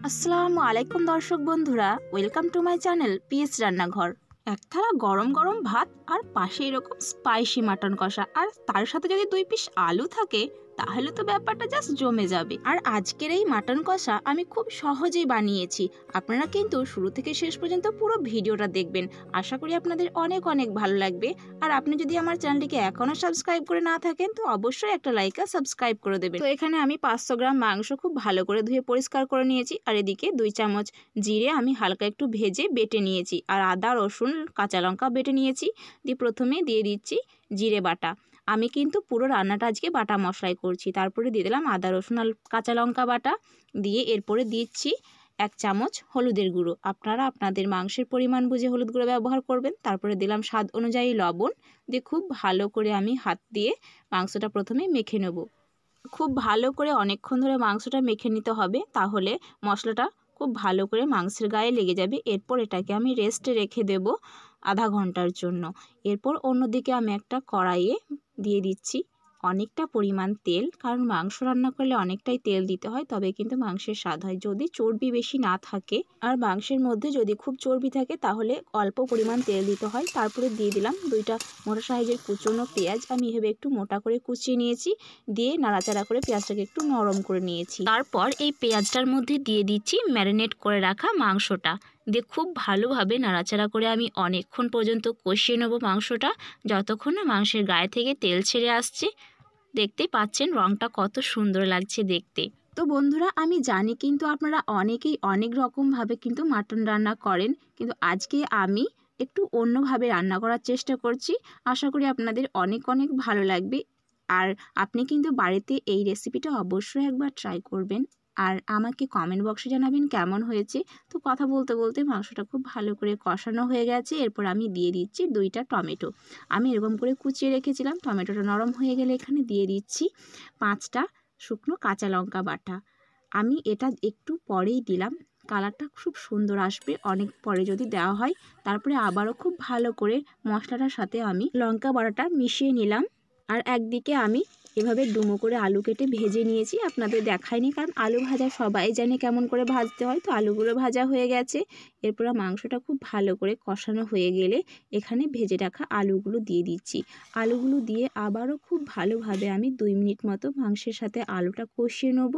আসসালামু আলাইকুম দর্শক বন্ধুরা, welcome to my channel PS রান্নাঘর। এক থালা গরম গরম ভাত আর পাশে এরকম স্পাইসি মাটন কষা, আর তার সাথে যদি 2 পিস আলু থাকে তাহলে তো ব্যাপারটা জাস্ট জমে যাবে। আর আজকের এই মাটন কষা আমি খুব সহজেই বানিয়েছি। আপনারা কিন্তু শুরু থেকে শেষ পর্যন্ত পুরো ভিডিওটা দেখবেন, আশা করি আপনাদের অনেক অনেক ভালো লাগবে। আর আপনি যদি আমার চ্যানেলটিকে এখনও সাবস্ক্রাইব করে না থাকেন তো অবশ্যই একটা লাইক আর সাবস্ক্রাইব করে দেবেন। তো এখানে আমি 500 গ্রাম মাংস খুব ভালো করে ধুয়ে পরিষ্কার করে নিয়েছি, আর এদিকে 2 চামচ জিরে আমি হালকা একটু ভেজে বেটে নিয়েছি, আর আদা রসুন কাঁচা লঙ্কা বেটে নিয়েছি। দিয়ে প্রথমে দিয়ে দিচ্ছি জিরে বাটা। আমি কিন্তু পুরো রান্নাটা আজকে বাটা মশলাই করছি। তারপরে দিয়ে দিলাম আদা রসুন আর কাঁচা লঙ্কা বাটা। দিয়ে এরপরে দিচ্ছি 1 চামচ হলুদের গুঁড়ো। আপনারা আপনাদের মাংসের পরিমাণ বুঝে হলুদ গুঁড়ো ব্যবহার করবেন। তারপরে দিলাম স্বাদ অনুযায়ী লবণ। দিয়ে খুব ভালো করে আমি হাত দিয়ে মাংসটা প্রথমে মেখে নেব। খুব ভালো করে অনেকক্ষণ ধরে মাংসটা মেখে নিতে হবে, তাহলে মশলাটা খুব ভালো করে মাংসের গায়ে লেগে যাবে। এরপর এটাকে আমি রেস্টে রেখে দেব আধা ঘন্টার জন্য। এরপর অন্যদিকে আমি একটা কড়াইয়ে দিয়ে দিচ্ছি অনেকটা পরিমাণ তেল, কারণ মাংস রান্না করলে অনেকটাই তেল দিতে হয়, তবে কিন্তু মাংসের স্বাদ হয়। যদি চর্বি বেশি না থাকে আর মাংসের মধ্যে যদি খুব চর্বি থাকে তাহলে অল্প পরিমাণ তেল দিতে হয়। তারপরে দিয়ে দিলাম 2টা মোটা সাইজের কুচনো পেঁয়াজ। আমি এভাবে একটু মোটা করে কুচিয়ে নিয়েছি। দিয়ে নাড়াচাড়া করে পেঁয়াজটাকে একটু নরম করে নিয়েছি। তারপর এই পেঁয়াজটার মধ্যে দিয়ে দিচ্ছি ম্যারিনেট করে রাখা মাংসটা। দিয়ে খুব ভালোভাবে নাড়াচাড়া করে আমি অনেকক্ষণ পর্যন্ত কষিয়ে নেব মাংসটা, যতক্ষণ না মাংসের গায়ে থেকে তেল ছেড়ে আসছে। দেখতেই পাচ্ছেন রঙটা কত সুন্দর লাগছে দেখতে। তো বন্ধুরা, আমি জানি কিন্তু আপনারা অনেকেই অনেক রকমভাবে কিন্তু মাটন রান্না করেন, কিন্তু আজকে আমি একটু অন্যভাবে রান্না করার চেষ্টা করছি। আশা করি আপনাদের অনেক অনেক ভালো লাগবে। আর আপনি কিন্তু বাড়িতে এই রেসিপিটা অবশ্যই একবার ট্রাই করবেন, আর আমাকে কমেন্ট বক্সে জানাবেন কেমন হয়েছে। তো কথা বলতে বলতে মাংসটা খুব ভালো করে কষানো হয়ে গেছে। এরপর আমি দিয়ে দিচ্ছি 2টা টমেটো। আমি এরকম করে কুচিয়ে রেখেছিলাম। টমেটোটা নরম হয়ে গেলে এখানে দিয়ে দিচ্ছি 5টা শুকনো কাঁচা লঙ্কা বাটা। আমি এটা একটু পরেই দিলাম, কালারটা খুব সুন্দর আসবে অনেক পরে যদি দেওয়া হয়। তারপরে আবারও খুব ভালো করে মশলাটার সাথে আমি লঙ্কা বাটাটা মিশিয়ে নিলাম। আর একদিকে আমি এভাবে ডুমো করে আলু কেটে ভেজে নিয়েছি, আপনাদের দেখাইনি কারণ আলু ভাজা সবাই জানে কেমন করে ভাজতে হয়। তো আলুগুলো ভাজা হয়ে গেছে। এরপর মাংসটা খুব ভালো করে কষানো হয়ে গেলে এখানে ভেজে রাখা আলুগুলো দিয়ে দিচ্ছি। আলুগুলো দিয়ে আবারও খুব ভালোভাবে আমি 2 মিনিট মতো মাংসের সাথে আলুটা কষিয়ে নেব।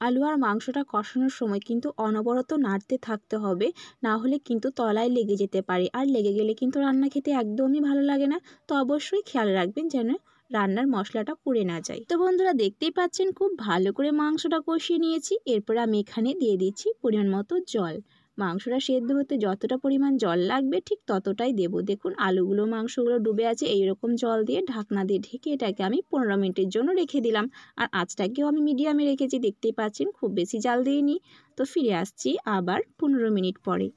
আলু আর মাংসটা কষানোর সময় কিন্তু অনবরত নাড়তে থাকতে হবে, না হলে কিন্তু তলায় লেগে যেতে পারে, আর লেগে গেলে কিন্তু রান্না খেতে একদমই ভালো লাগে না। তো অবশ্যই খেয়াল রাখবেন যেন রান্নার মশলাটা পুড়ে না যায়। তো বন্ধুরা, দেখতেই পাচ্ছেন খুব ভালো করে মাংসটা কষিয়ে নিয়েছি। এরপর আমি এখানে দিয়ে দিচ্ছি পরিমাণ মতো জল। মাংসটা সেদ্ধ হতে যতটা পরিমাণ জল লাগবে ঠিক ততটাই দেব। দেখুন আলুগুলো মাংসগুলো ডুবে আছে, এইরকম জল দিয়ে ঢাকনা দিয়ে ঢেকে এটাকে আমি 15 মিনিটের জন্য রেখে দিলাম। আর আঁচটাকেও আমি মিডিয়ামে রেখেছি, দেখতেই পাচ্ছেন খুব বেশি জাল দিইনি। তো ফিরে আসছি আবার 15 মিনিট পরে।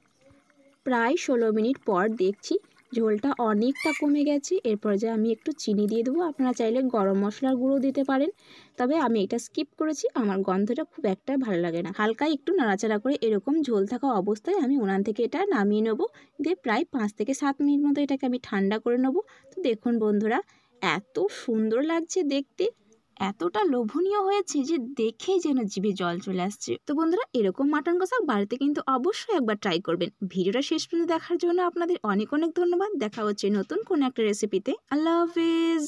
প্রায় 16 মিনিট পর দেখছি ঝোলটা অনেকটা কমে গেছে। এরপর যে আমি একটু চিনি দিয়ে দেবো, আপনারা চাইলে গরম মশলার গুঁড়ো দিতে পারেন, তবে আমি এটা স্কিপ করেছি, আমার গন্ধটা খুব একটা ভালো লাগে না। হালকা একটু নাড়াচাড়া করে এরকম ঝোল থাকা অবস্থায় আমি উনান থেকে এটা নামিয়ে নেব। দিয়ে প্রায় 5 থেকে 7 মিনিট মতো এটাকে আমি ঠান্ডা করে নেব। তো দেখুন বন্ধুরা, এত সুন্দর লাগছে দেখতে, এতটা লোভনীয় হয়েছে যে দেখেই যেন জিভে জল চলে আসছে। তো বন্ধুরা, এরকম মাটন কষা বাড়িতে কিন্তু অবশ্যই একবার ট্রাই করবেন। ভিডিওটা শেষ পর্যন্ত দেখার জন্য আপনাদের অনেক অনেক ধন্যবাদ। দেখা হচ্ছে নতুন কোনো একটা রেসিপিতে। আল্লাহ হাফেজ।